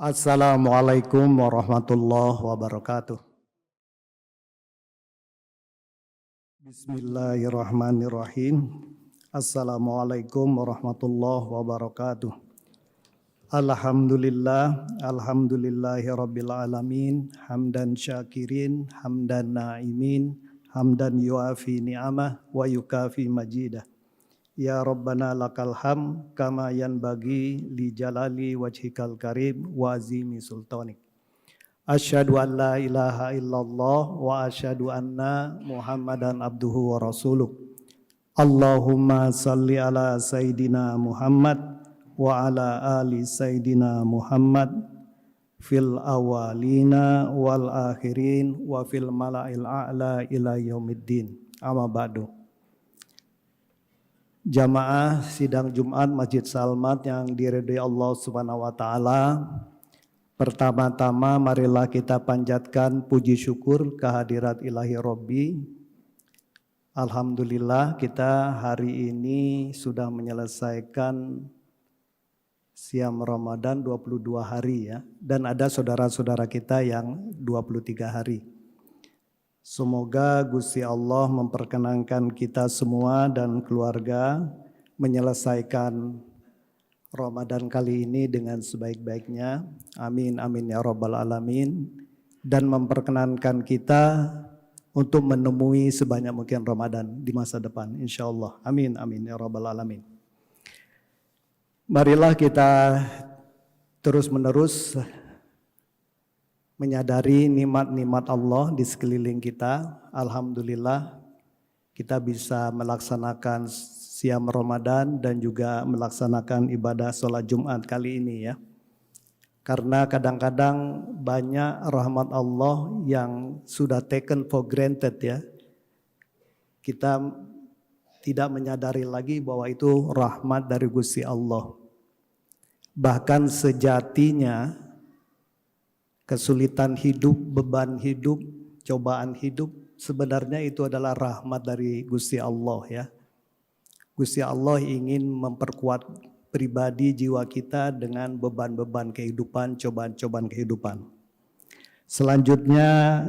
Assalamualaikum warahmatullahi wabarakatuh. Bismillahirrahmanirrahim. Assalamualaikum warahmatullahi wabarakatuh. Alhamdulillahi rabbil alamin. Hamdan syakirin, hamdan na'imin, hamdan yuafi ni'amah wa yukafi majidah. Ya Rabbana lakal ham kama yanbaghi li jalali wajhikal karim wa azimi sultanik. Asyhadu an la ilaha illallah wa asyhadu anna Muhammadan abduhu wa rasuluh. Allahumma salli ala Sayyidina Muhammad wa ala ali Sayyidina Muhammad fil awalina wal akhirin wa fil mala'il a'la ila yaumiddin. Amma ba'du. Jamaah sidang Jumat Masjid Salmat yang diridhai Allah Subhanahu wa taala. Pertama-tama marilah kita panjatkan puji syukur kehadirat Ilahi Robbi. Alhamdulillah kita hari ini sudah menyelesaikan siam Ramadan 22 hari ya. Dan ada saudara-saudara kita yang 23 hari. Semoga Gusti Allah memperkenankan kita semua dan keluarga menyelesaikan Ramadan kali ini dengan sebaik-baiknya. Amin, amin ya rabbal alamin. Dan memperkenankan kita untuk menemui sebanyak mungkin Ramadan di masa depan. Insya Allah. Amin, amin ya rabbal alamin. Marilah kita terus-menerus menyadari nikmat-nikmat Allah di sekeliling kita. Alhamdulillah kita bisa melaksanakan siam Ramadan dan juga melaksanakan ibadah sholat Jumat kali ini ya. Karena kadang-kadang banyak rahmat Allah yang sudah taken for granted ya. Kita tidak menyadari lagi bahwa itu rahmat dari Gusti Allah. Bahkan sejatinya kesulitan hidup, beban hidup, cobaan hidup sebenarnya itu adalah rahmat dari Gusti Allah ya. Gusti Allah ingin memperkuat pribadi jiwa kita dengan beban-beban kehidupan, cobaan-cobaan kehidupan. Selanjutnya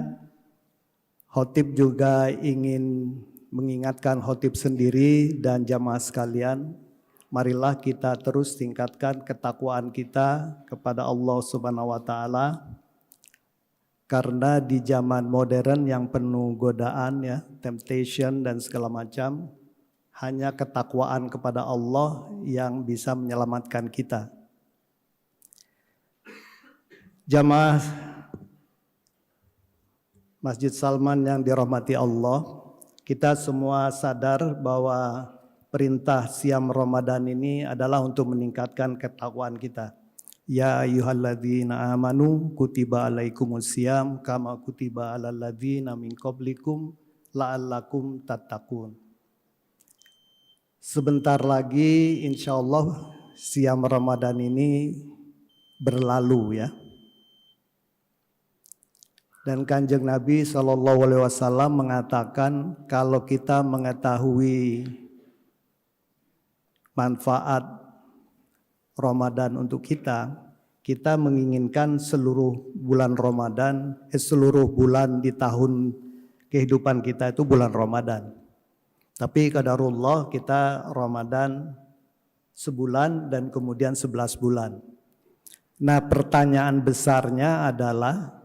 khotib juga ingin mengingatkan khotib sendiri dan jamaah sekalian, marilah kita terus tingkatkan ketakwaan kita kepada Allah Subhanahu wa taala. Karena di zaman modern yang penuh godaan ya, temptation dan segala macam, hanya ketakwaan kepada Allah yang bisa menyelamatkan kita. Jamaah Masjid Salman yang dirahmati Allah, kita semua sadar bahwa perintah siam Ramadan ini adalah untuk meningkatkan ketakwaan kita. Ya ayyuhalladzina amanu kutiba alaikumusiyam kama kutiba alal ladzina min qablikum la'allakum tattaqun. Sebentar lagi insya Allah siam Ramadan ini berlalu ya. Dan Kanjeng Nabi SAW mengatakan kalau kita mengetahui manfaat Ramadan untuk kita menginginkan seluruh bulan Ramadan, seluruh bulan di tahun kehidupan kita itu bulan Ramadan. Tapi qadarullah kita Ramadan sebulan dan kemudian 11 bulan. Nah pertanyaan besarnya adalah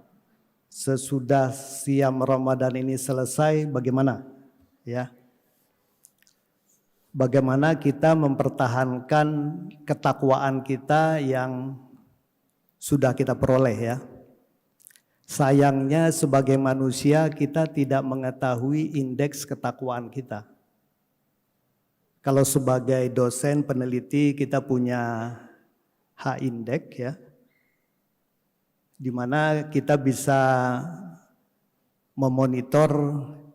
sesudah siam Ramadan ini selesai bagaimana? Ya. Bagaimana kita mempertahankan ketakwaan kita yang sudah kita peroleh ya. Sayangnya sebagai manusia kita tidak mengetahui indeks ketakwaan kita. Kalau sebagai dosen peneliti kita punya H-index ya. Di mana kita bisa memonitor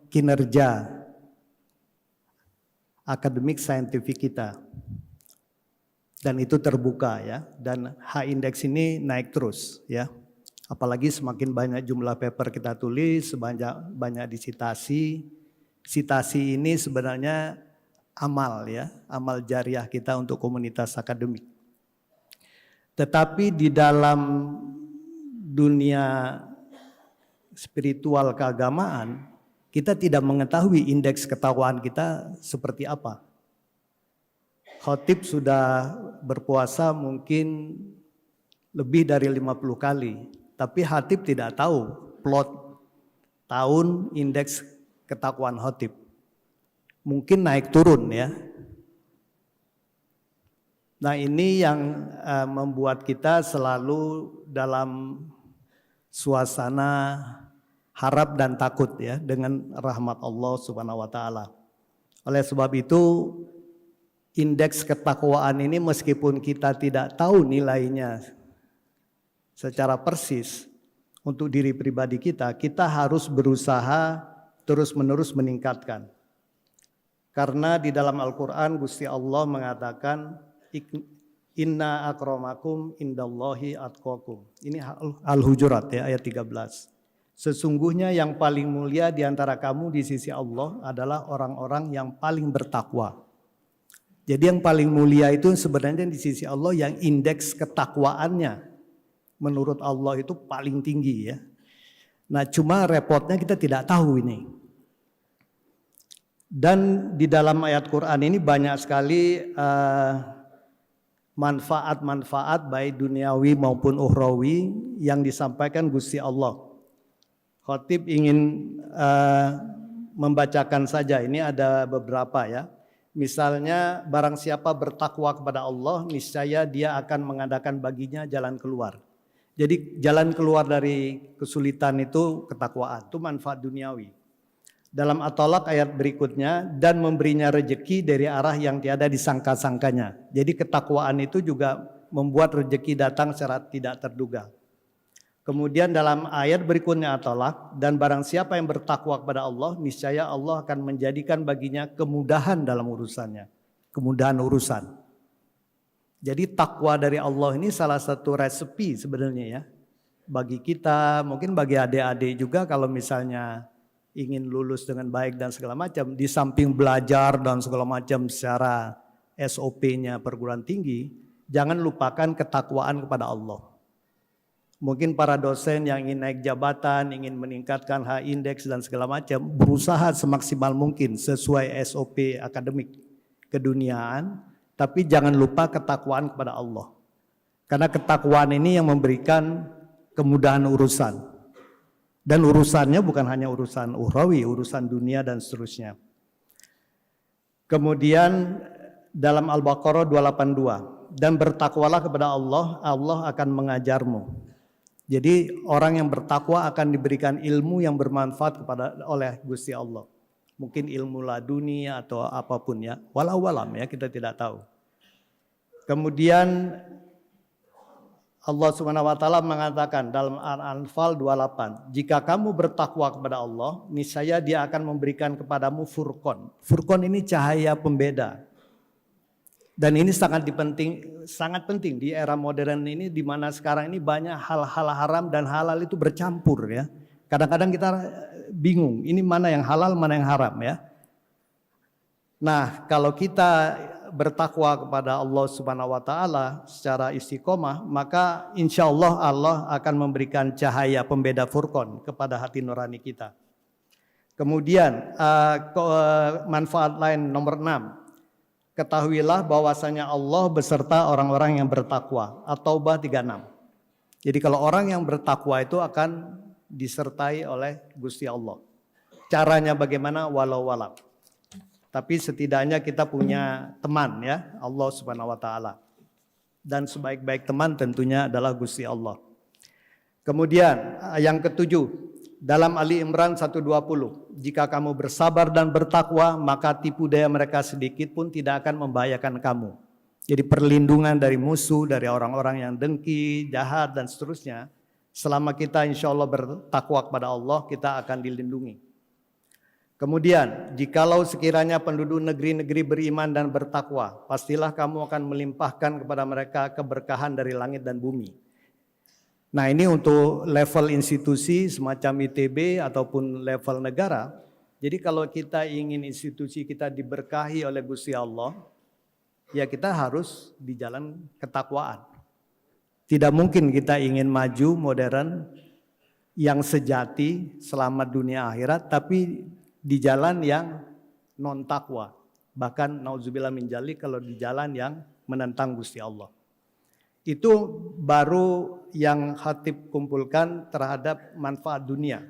kinerja akademik saintifik kita. Dan itu terbuka ya. Dan H-index ini naik terus ya. Apalagi semakin banyak jumlah paper kita tulis, banyak disitasi. Sitasi ini sebenarnya amal ya, amal jariah kita untuk komunitas akademik. Tetapi di dalam dunia spiritual keagamaan, kita tidak mengetahui indeks ketakwaan kita seperti apa. Khatib sudah berpuasa mungkin lebih dari 50 kali, tapi khatib tidak tahu plot tahun indeks ketakwaan khatib. Mungkin naik turun ya. Nah ini yang membuat kita selalu dalam suasana harap dan takut ya dengan rahmat Allah Subhanahu wa taala. Oleh sebab itu indeks ketakwaan ini meskipun kita tidak tahu nilainya secara persis untuk diri pribadi kita, kita harus berusaha terus-menerus meningkatkan. Karena di dalam Al-Quran Gusti Allah mengatakan inna akramakum indallahi atqakum. Ini Al-Hujurat ya ayat 13. Sesungguhnya yang paling mulia di antara kamu di sisi Allah adalah orang-orang yang paling bertakwa. Jadi yang paling mulia itu sebenarnya di sisi Allah yang indeks ketakwaannya menurut Allah itu paling tinggi ya. Nah cuma repotnya kita tidak tahu ini. Dan di dalam ayat Quran ini banyak sekali manfaat-manfaat baik duniawi maupun ukhrawi yang disampaikan Gusti Allah. Khatib ingin membacakan saja, ini ada beberapa ya. Misalnya barang siapa bertakwa kepada Allah, niscaya dia akan mengadakan baginya jalan keluar. Jadi jalan keluar dari kesulitan itu ketakwaan, itu manfaat duniawi. Dalam At-Talaq ayat berikutnya, dan memberinya rejeki dari arah yang tiada disangka-sangkanya. Jadi ketakwaan itu juga membuat rejeki datang secara tidak terduga. Kemudian dalam ayat berikutnya At-Talaq, dan barang siapa yang bertakwa kepada Allah, niscaya Allah akan menjadikan baginya kemudahan dalam urusannya. Kemudahan urusan. Jadi takwa dari Allah ini salah satu resepi sebenarnya ya. Bagi kita, mungkin bagi adik-adik juga kalau misalnya ingin lulus dengan baik dan segala macam, di samping belajar dan segala macam secara SOP-nya perguruan tinggi, jangan lupakan ketakwaan kepada Allah. Mungkin para dosen yang ingin naik jabatan, ingin meningkatkan H indeks dan segala macam, berusaha semaksimal mungkin sesuai SOP akademik keduniaan, tapi jangan lupa ketakwaan kepada Allah. Karena ketakwaan ini yang memberikan kemudahan urusan. Dan urusannya bukan hanya urusan ukhrawi, urusan dunia dan seterusnya. Kemudian dalam Al-Baqarah 282, dan bertakwalah kepada Allah, Allah akan mengajarmu. Jadi orang yang bertakwa akan diberikan ilmu yang bermanfaat oleh Gusti Allah. Mungkin ilmu laduni atau apapun ya. Walau alam ya, kita tidak tahu. Kemudian Allah Subhanahu wa taala mengatakan dalam Al-Anfal 28, jika kamu bertakwa kepada Allah, niscaya Dia akan memberikan kepadamu furqan. Furqan ini cahaya pembeda. Dan ini sangat penting di era modern ini, di mana sekarang ini banyak hal-hal haram dan halal itu bercampur ya. Kadang-kadang kita bingung, ini mana yang halal, mana yang haram ya. Nah, kalau kita bertakwa kepada Allah Subhanahu wa taala secara istiqomah, maka insya Allah akan memberikan cahaya pembeda furqan kepada hati nurani kita. Kemudian manfaat lain nomor 6. Ketahuilah bahwasanya Allah beserta orang-orang yang bertakwa. At-Taubah 36. Jadi kalau orang yang bertakwa itu akan disertai oleh Gusti Allah. Caranya bagaimana? Walau alam. Tapi setidaknya kita punya teman ya, Allah Subhanahu wa taala. Dan sebaik-baik teman tentunya adalah Gusti Allah. Kemudian yang ketujuh, dalam Ali Imran 120, jika kamu bersabar dan bertakwa, maka tipu daya mereka sedikit pun tidak akan membahayakan kamu. Jadi perlindungan dari musuh, dari orang-orang yang dengki, jahat dan seterusnya, selama kita insya Allah bertakwa kepada Allah, kita akan dilindungi. Kemudian, jikalau sekiranya penduduk negeri-negeri beriman dan bertakwa, pastilah kamu akan melimpahkan kepada mereka keberkahan dari langit dan bumi. Nah ini untuk level institusi semacam ITB ataupun level negara. Jadi kalau kita ingin institusi kita diberkahi oleh Gusti Allah, ya kita harus di jalan ketakwaan. Tidak mungkin kita ingin maju modern yang sejati selamat dunia akhirat, tapi di jalan yang non takwa. Bahkan nauzubillah min dzalik kalau di jalan yang menentang Gusti Allah. Itu baru yang khatib kumpulkan terhadap manfaat dunia.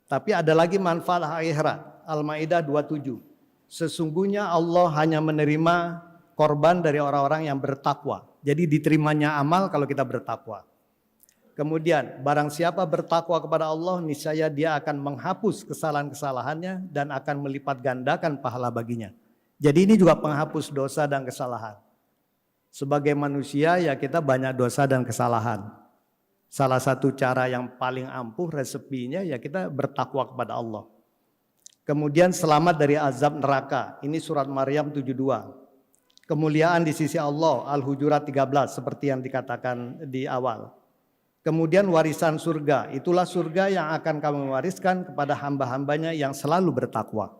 Tapi ada lagi manfaat akhirat. Al-Maidah 27. Sesungguhnya Allah hanya menerima korban dari orang-orang yang bertakwa. Jadi diterimanya amal kalau kita bertakwa. Kemudian barang siapa bertakwa kepada Allah, niscaya dia akan menghapus kesalahan-kesalahannya dan akan melipat gandakan pahala baginya. Jadi ini juga penghapus dosa dan kesalahan. Sebagai manusia ya kita banyak dosa dan kesalahan. Salah satu cara yang paling ampuh resepinya ya kita bertakwa kepada Allah. Kemudian selamat dari azab neraka. Ini surat Maryam 72. Kemuliaan di sisi Allah, Al-Hujurat 13 seperti yang dikatakan di awal. Kemudian warisan surga, itulah surga yang akan kami wariskan kepada hamba-hambanya yang selalu bertakwa.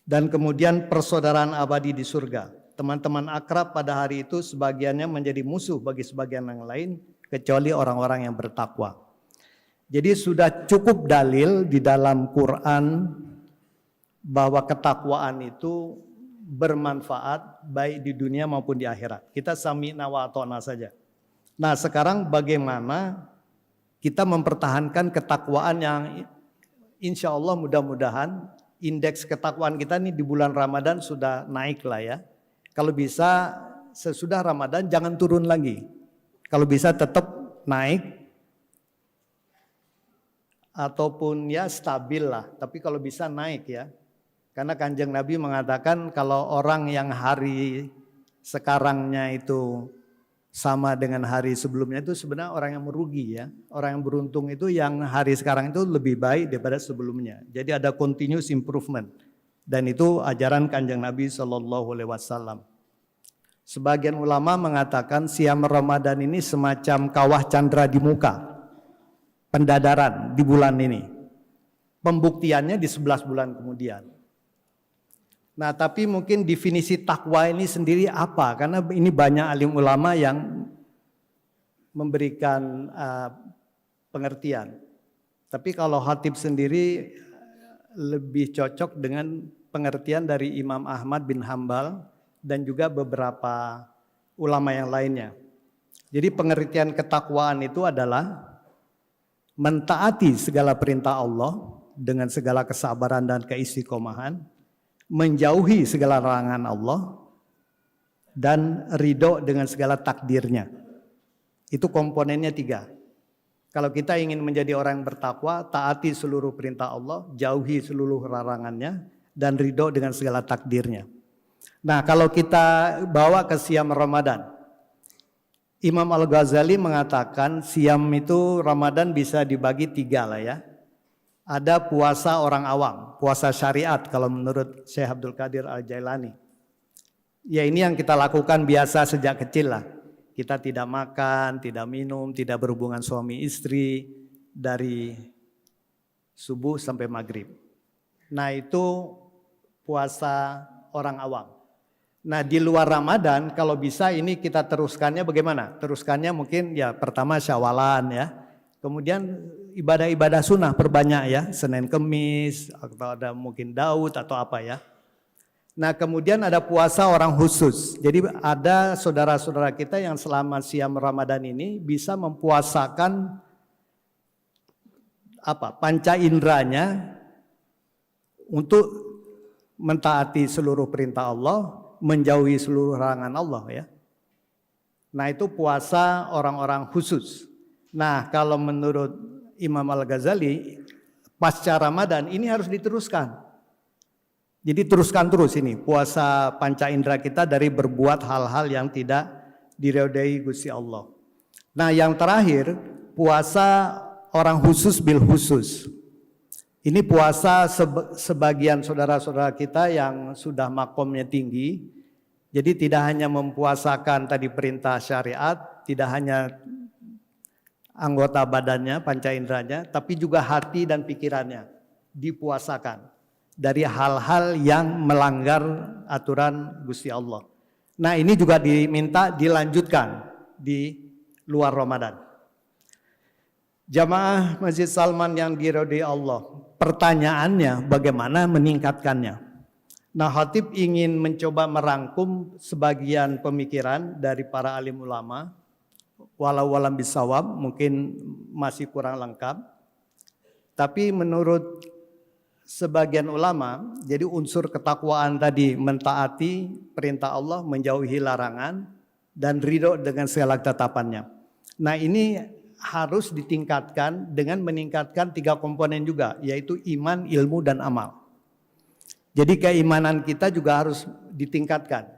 Dan kemudian persaudaraan abadi di surga. Teman-teman akrab pada hari itu sebagiannya menjadi musuh bagi sebagian yang lain kecuali orang-orang yang bertakwa. Jadi sudah cukup dalil di dalam Quran bahwa ketakwaan itu bermanfaat baik di dunia maupun di akhirat. Kita sami'na wa ata'na saja. Nah sekarang bagaimana kita mempertahankan ketakwaan yang insya Allah mudah-mudahan indeks ketakwaan kita nih di bulan Ramadan sudah naik lah ya. Kalau bisa sesudah Ramadan jangan turun lagi. Kalau bisa tetap naik ataupun ya stabil lah. Tapi kalau bisa naik ya. Karena Kanjeng Nabi mengatakan kalau orang yang hari sekarangnya itu sama dengan hari sebelumnya itu sebenarnya orang yang merugi ya. Orang yang beruntung itu yang hari sekarang itu lebih baik daripada sebelumnya. Jadi ada continuous improvement. Dan itu ajaran Kanjeng Nabi SAW. Sebagian ulama mengatakan siam Ramadan ini semacam kawah candra di muka. Pendadaran di bulan ini. Pembuktiannya di 11 bulan kemudian. Nah tapi mungkin definisi takwa ini sendiri apa? Karena ini banyak alim ulama yang memberikan pengertian. Tapi kalau khatib sendiri lebih cocok dengan pengertian dari Imam Ahmad bin Hambal dan juga beberapa ulama yang lainnya. Jadi pengertian ketakwaan itu adalah mentaati segala perintah Allah dengan segala kesabaran dan keistiqomahan, menjauhi segala larangan Allah, dan ridho dengan segala takdirnya. Itu komponennya 3. Kalau kita ingin menjadi orang yang bertakwa, taati seluruh perintah Allah, jauhi seluruh larangannya, dan ridho dengan segala takdirnya. Nah kalau kita bawa ke siam Ramadan, Imam Al-Ghazali mengatakan siam itu Ramadan bisa dibagi 3 lah ya. Ada puasa orang awam, puasa syariat kalau menurut Syekh Abdul Qadir Al-Jailani. Ya ini yang kita lakukan biasa sejak kecil lah. Kita tidak makan, tidak minum, tidak berhubungan suami istri dari subuh sampai maghrib. Nah itu puasa orang awam. Nah di luar Ramadan kalau bisa ini kita teruskannya bagaimana? Teruskannya mungkin ya pertama Syawalan ya. Kemudian ibadah-ibadah sunnah perbanyak ya, Senin Kemis atau ada mungkin Daud atau apa ya. Nah kemudian ada puasa orang khusus. Jadi ada saudara-saudara kita yang selama siam Ramadan ini bisa mempuasakan panca inderanya untuk mentaati seluruh perintah Allah, menjauhi seluruh larangan Allah ya. Nah itu puasa orang-orang khusus. Nah kalau menurut Imam Al-Ghazali pasca Ramadan ini harus diteruskan. Jadi teruskan terus ini puasa panca indera kita dari berbuat hal-hal yang tidak diridhai Gusti Allah. Nah yang terakhir puasa orang khusus bil khusus. Ini puasa sebagian saudara-saudara kita yang sudah makomnya tinggi. Jadi tidak hanya mempuasakan tadi perintah syariat, tidak hanya anggota badannya, panca inderanya, tapi juga hati dan pikirannya dipuasakan dari hal-hal yang melanggar aturan Gusti Allah. Nah ini juga diminta dilanjutkan di luar Ramadan. Jamaah Masjid Salman yang diridhai Allah, pertanyaannya bagaimana meningkatkannya? Nah, khatib ingin mencoba merangkum sebagian pemikiran dari para alim ulama, walau walam bisawab, mungkin masih kurang lengkap. Tapi menurut sebagian ulama, jadi unsur ketakwaan tadi mentaati perintah Allah, menjauhi larangan, dan ridho dengan segala ketetapannya. Nah, ini harus ditingkatkan dengan meningkatkan 3 komponen juga, yaitu iman, ilmu, dan amal. Jadi keimanan kita juga harus ditingkatkan.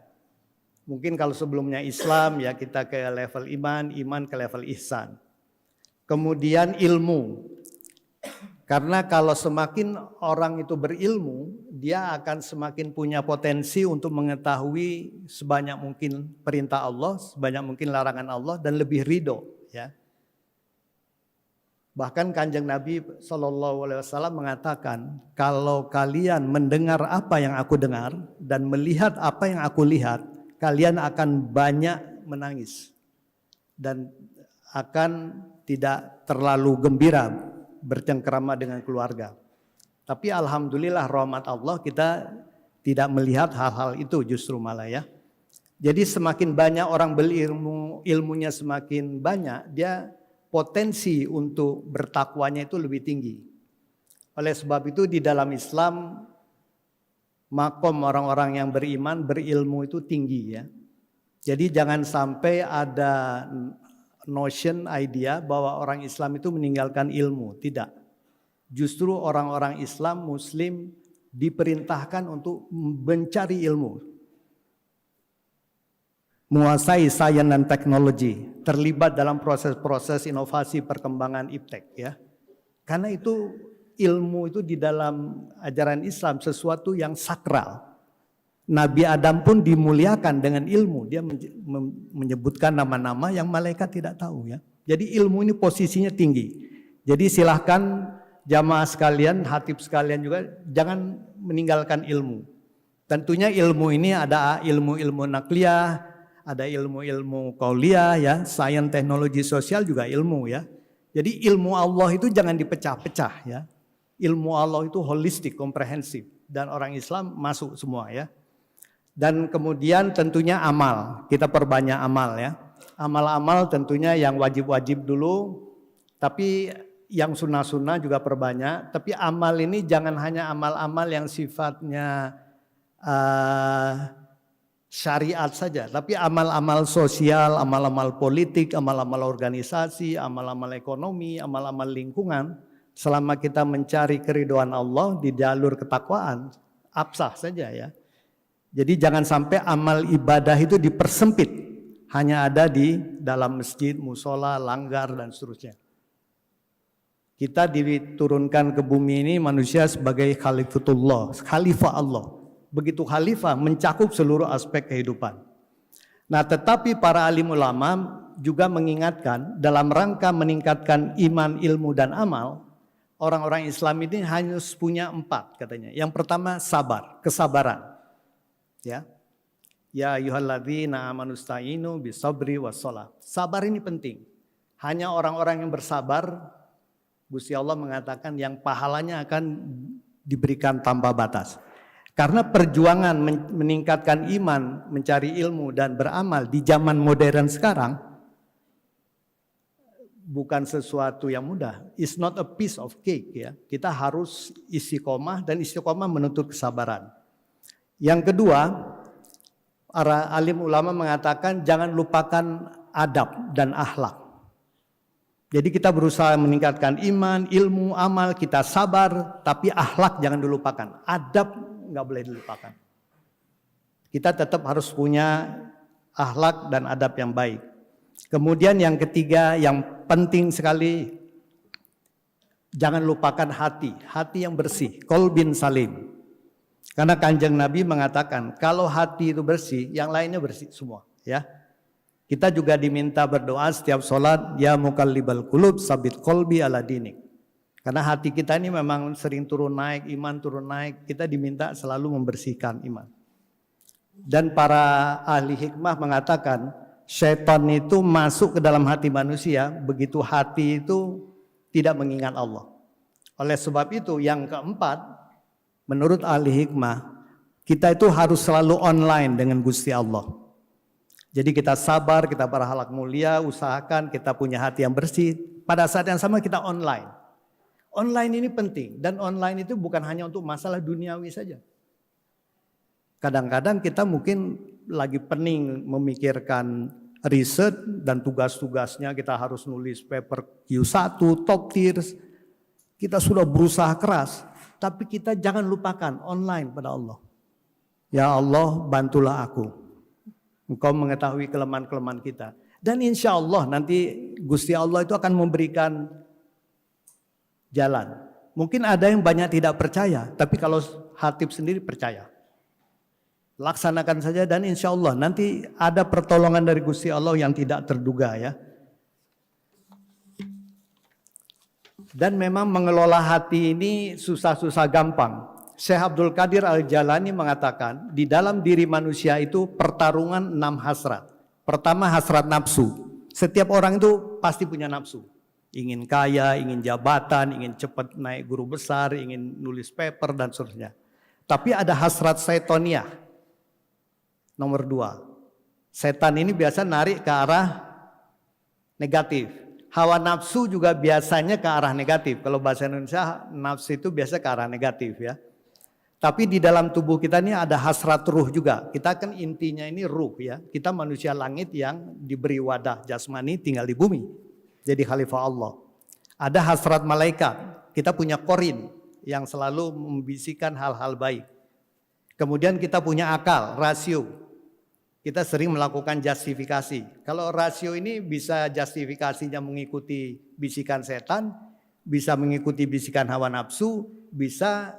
Mungkin kalau sebelumnya Islam, ya kita ke level iman, iman ke level ihsan. Kemudian ilmu. Karena kalau semakin orang itu berilmu, dia akan semakin punya potensi untuk mengetahui sebanyak mungkin perintah Allah, sebanyak mungkin larangan Allah, dan lebih ridho, ya. Bahkan Kanjeng Nabi SAW mengatakan, kalau kalian mendengar apa yang aku dengar dan melihat apa yang aku lihat, kalian akan banyak menangis dan akan tidak terlalu gembira bercengkerama dengan keluarga. Tapi alhamdulillah rahmat Allah kita tidak melihat hal-hal itu justru malah, ya. Jadi semakin banyak orang berilmu, ilmunya semakin banyak, dia potensi untuk bertakwanya itu lebih tinggi. Oleh sebab itu di dalam Islam makom orang-orang yang beriman, berilmu itu tinggi, ya. Jadi jangan sampai ada notion, idea bahwa orang Islam itu meninggalkan ilmu. Tidak. Justru orang-orang Islam, Muslim diperintahkan untuk mencari ilmu. Menguasai sains dan teknologi, terlibat dalam proses-proses inovasi perkembangan iptek, ya. Karena itu ilmu itu di dalam ajaran Islam sesuatu yang sakral. Nabi Adam pun dimuliakan dengan ilmu, dia menyebutkan nama-nama yang malaikat tidak tahu, ya. Jadi ilmu ini posisinya tinggi. Jadi silahkan jamaah sekalian, hatib sekalian juga jangan meninggalkan ilmu. Tentunya ilmu ini ada ilmu-ilmu nakliyah, ada ilmu-ilmu qauliyah, ya, sains, teknologi sosial juga ilmu, ya. Jadi ilmu Allah itu jangan dipecah-pecah, ya. Ilmu Allah itu holistik, komprehensif, dan orang Islam masuk semua, ya. Dan kemudian tentunya amal, kita perbanyak amal, ya. Amal-amal tentunya yang wajib-wajib dulu, tapi yang sunnah-sunnah juga perbanyak. Tapi amal ini jangan hanya amal-amal yang sifatnya syariat saja, tapi amal-amal sosial, amal-amal politik, amal-amal organisasi, amal-amal ekonomi, amal-amal lingkungan, selama kita mencari keridhaan Allah di jalur ketakwaan, absah saja, ya. Jadi jangan sampai amal ibadah itu dipersempit, hanya ada di dalam masjid, musola, langgar, dan seterusnya. Kita diturunkan ke bumi ini manusia sebagai khalifatullah, khalifah Allah. Begitu khalifah mencakup seluruh aspek kehidupan. Nah, tetapi para alim ulama juga mengingatkan dalam rangka meningkatkan iman, ilmu, dan amal, orang-orang Islam ini hanya punya 4 katanya. Yang pertama sabar, kesabaran. Ya. Ya ayyuhalladzina amanusta'inu bisabri wassalah. Sabar ini penting. Hanya orang-orang yang bersabar, Gusti Allah mengatakan yang pahalanya akan diberikan tanpa batas. Karena perjuangan meningkatkan iman, mencari ilmu, dan beramal di zaman modern sekarang bukan sesuatu yang mudah. It's not a piece of cake, ya. Kita harus istiqomah, dan istiqomah menuntut kesabaran. Yang kedua, para alim ulama mengatakan jangan lupakan adab dan akhlak. Jadi kita berusaha meningkatkan iman, ilmu, amal, kita sabar, tapi akhlak jangan dilupakan. Adab nggak boleh dilupakan. Kita tetap harus punya akhlak dan adab yang baik. Kemudian yang ketiga, yang penting sekali, jangan lupakan hati yang bersih, qalbin salim. Karena Kanjeng Nabi mengatakan, kalau hati itu bersih, yang lainnya bersih semua, ya. Kita juga diminta berdoa setiap sholat, ya muqallibal qulub sabit qalbi ala dinik. Karena hati kita ini memang sering turun naik, iman turun naik, kita diminta selalu membersihkan iman. Dan para ahli hikmah mengatakan, Syaitan itu masuk ke dalam hati manusia, begitu hati itu tidak mengingat Allah. Oleh sebab itu yang keempat, menurut ahli hikmah, kita itu harus selalu online dengan Gusti Allah. Jadi kita sabar, kita berakhlak mulia, usahakan kita punya hati yang bersih. Pada saat yang sama kita online. Online ini penting, dan online itu bukan hanya untuk masalah duniawi saja. Kadang-kadang kita mungkin lagi pening memikirkan riset dan tugas-tugasnya, kita harus nulis paper Q1, top tiers. Kita sudah berusaha keras, tapi kita jangan lupakan online pada Allah. Ya Allah, bantulah aku. Engkau mengetahui kelemahan-kelemahan kita. Dan insya Allah nanti Gusti Allah itu akan memberikan jalan. Mungkin ada yang banyak tidak percaya, tapi kalau Hatib sendiri percaya. Laksanakan saja dan insya Allah nanti ada pertolongan dari Gusti Allah yang tidak terduga ya. Dan memang mengelola hati ini susah-susah gampang. Syekh Abdul Qadir Al-Jalani mengatakan di dalam diri manusia itu pertarungan 6 hasrat. Pertama hasrat nafsu. Setiap orang itu pasti punya nafsu. Ingin kaya, ingin jabatan, ingin cepat naik guru besar, ingin nulis paper dan seterusnya. Tapi ada hasrat syaitoniah. Nomor 2, setan ini biasa narik ke arah negatif. Hawa nafsu juga biasanya ke arah negatif. Kalau bahasa Indonesia nafsu itu biasa ke arah negatif ya. Tapi di dalam tubuh kita ini ada hasrat ruh juga. Kita kan intinya ini ruh ya. Kita manusia langit yang diberi wadah jasmani tinggal di bumi. Jadi khalifah Allah. Ada hasrat malaikat. Kita punya korin yang selalu membisikkan hal-hal baik. Kemudian kita punya akal, rasio. Kita sering melakukan justifikasi. Kalau rasio ini bisa justifikasinya mengikuti bisikan setan, bisa mengikuti bisikan hawa nafsu, bisa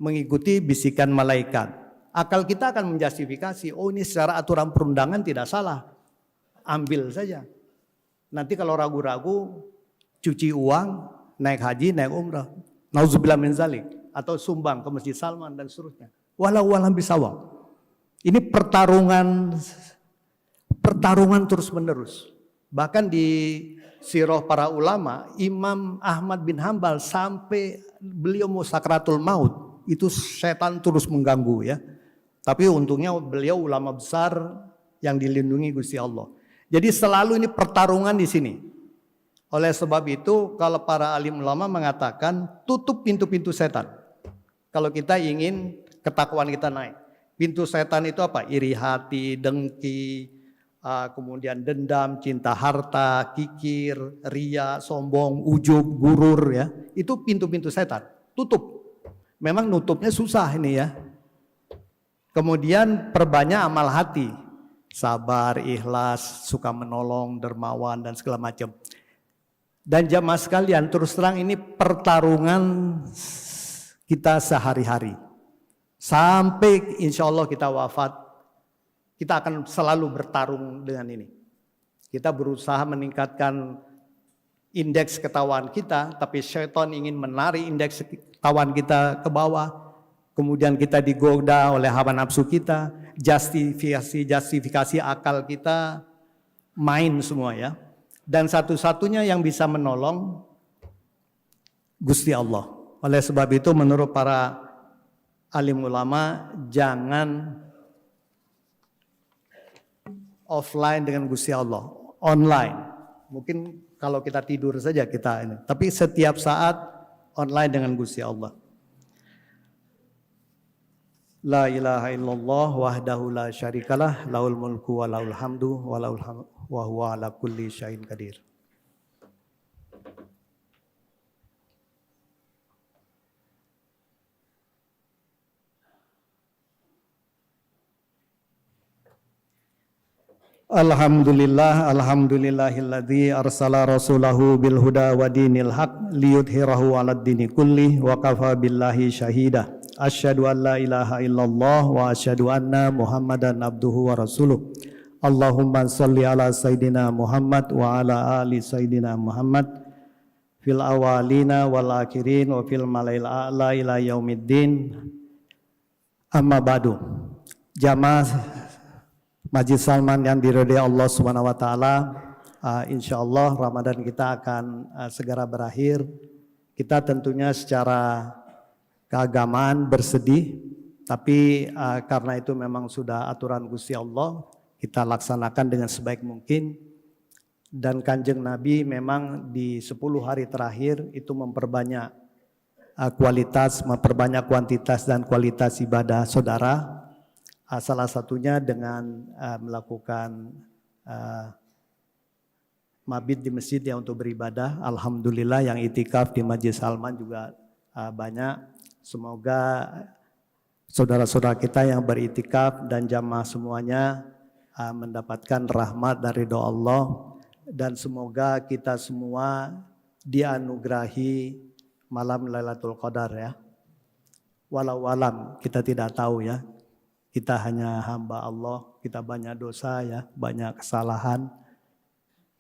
mengikuti bisikan malaikat. Akal kita akan menjustifikasi, oh ini secara aturan perundangan tidak salah. Ambil saja. Nanti kalau ragu-ragu, cuci uang, naik haji, naik umrah. Nauzubillah min zalik. Atau sumbang ke Masjid Salman dan seterusnya. Walau alam bisawab. Ini pertarungan terus menerus. Bahkan di sirah para ulama, Imam Ahmad bin Hambal sampai beliau mau sakratul maut, itu setan terus mengganggu ya. Tapi untungnya beliau ulama besar yang dilindungi Gusti Allah. Jadi selalu ini pertarungan di sini. Oleh sebab itu kalau para alim ulama mengatakan tutup pintu-pintu setan. Kalau kita ingin ketakwaan kita naik. Pintu setan itu apa? Iri hati, dengki, kemudian dendam, cinta harta, kikir, ria, sombong, ujub, gurur ya. Itu pintu-pintu setan. Tutup. Memang nutupnya susah ini ya. Kemudian perbanyak amal hati. Sabar, ikhlas, suka menolong, dermawan dan segala macam. Dan jamaah sekalian terus terang ini pertarungan kita sehari-hari. Sampai insya Allah kita wafat, kita akan selalu bertarung dengan ini. Kita berusaha meningkatkan indeks ketakwaan kita, tapi syaitan ingin menarik indeks ketakwaan kita ke bawah. Kemudian kita digoda oleh hawa nafsu kita, justifikasi akal kita main semua ya. Dan satu-satunya yang bisa menolong Gusti Allah. Oleh sebab itu menurut para alim ulama, jangan offline dengan Gusti Allah, online. Mungkin kalau kita tidur saja kita ini, tapi setiap saat online dengan Gusti Allah. La ilaha illallah wahdahu la syarikalah, lahul mulku wa lahul hamdu wa huwa ala kulli syai'in qadir. Alhamdulillahilladzi arsala rasulahu bil huda wa dinil haq liyudhhirahu 'alad dini kulli wa kafa billahi syahida. Asyhadu an la ilaha illallah wa asyhadu anna Muhammadan abduhu wa rasuluh. Allahumma shalli ala sayyidina Muhammad wa ala ali sayyidina Muhammad fil awalina wal akhirin wa fil malail a'la ila yaumiddin. Amma ba'du. Jamaah Majlis Salman yang diridhai Allah Subhanahu wa taala, insya Allah Ramadan kita akan segera berakhir. Kita tentunya secara keagamaan bersedih, tapi karena itu memang sudah aturan Gusti Allah, kita laksanakan dengan sebaik mungkin. Dan Kanjeng Nabi memang di 10 hari terakhir itu memperbanyak kualitas, memperbanyak kuantitas dan kualitas ibadah saudara. Salah satunya dengan melakukan mabit di masjid ya untuk beribadah. Alhamdulillah yang itikaf di Majlis Salman juga banyak. Semoga saudara-saudara kita yang beritikaf dan jamaah semuanya mendapatkan rahmat dari doa Allah, dan semoga kita semua dianugerahi malam Lailatul Qadar ya. Walau alam kita tidak tahu ya. Kita hanya hamba Allah, kita banyak dosa ya, banyak kesalahan.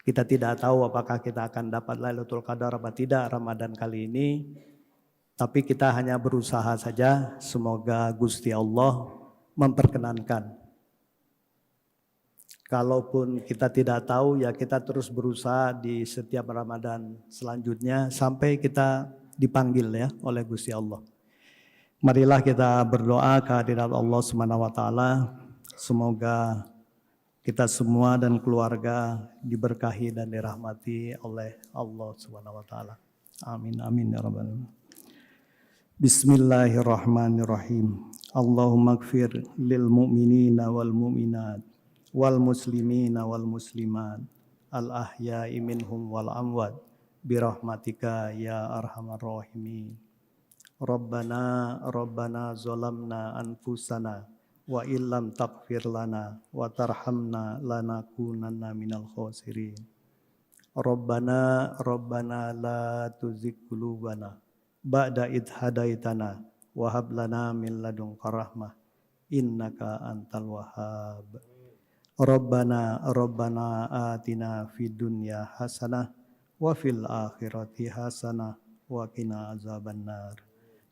Kita tidak tahu apakah kita akan dapat Lailatul Qadar apa tidak Ramadan kali ini. Tapi kita hanya berusaha saja, semoga Gusti Allah memperkenankan. Kalaupun kita tidak tahu ya kita terus berusaha di setiap Ramadan selanjutnya sampai kita dipanggil ya oleh Gusti Allah. Marilah kita berdoa kehadirat Allah Subhanahu wa taala, semoga kita semua dan keluarga diberkahi dan dirahmati oleh Allah Subhanahu wa taala. Amin amin ya rabbal alamin. Bismillahirrahmanirrahim. Allahumma ighfir lil mu'minina wal mu'minat wal muslimina wal muslimat al ahya'i minhum wal amwat birahmatika ya arhamar rahimin. Rabbana zalamna anfusana wa illam taghfir lana wa tarhamna lanakunanna minal khasirin. Rabbana la tuzigh qulubana ba'da id hadaitana wa hab lana min ladunka rahmah innaka antal wahhab. Rabbana atina fid dunya hasanah wa fil akhirati hasanah wa qina azabannar.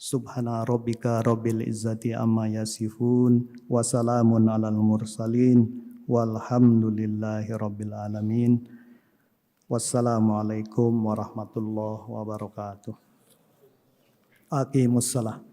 Subhana rabbika rabbil izzati amma yasifun wa salamun alal mursalin walhamdulillahi rabbil alamin. Wassalamualaikum warahmatullahi wabarakatuh. Aqimussalah.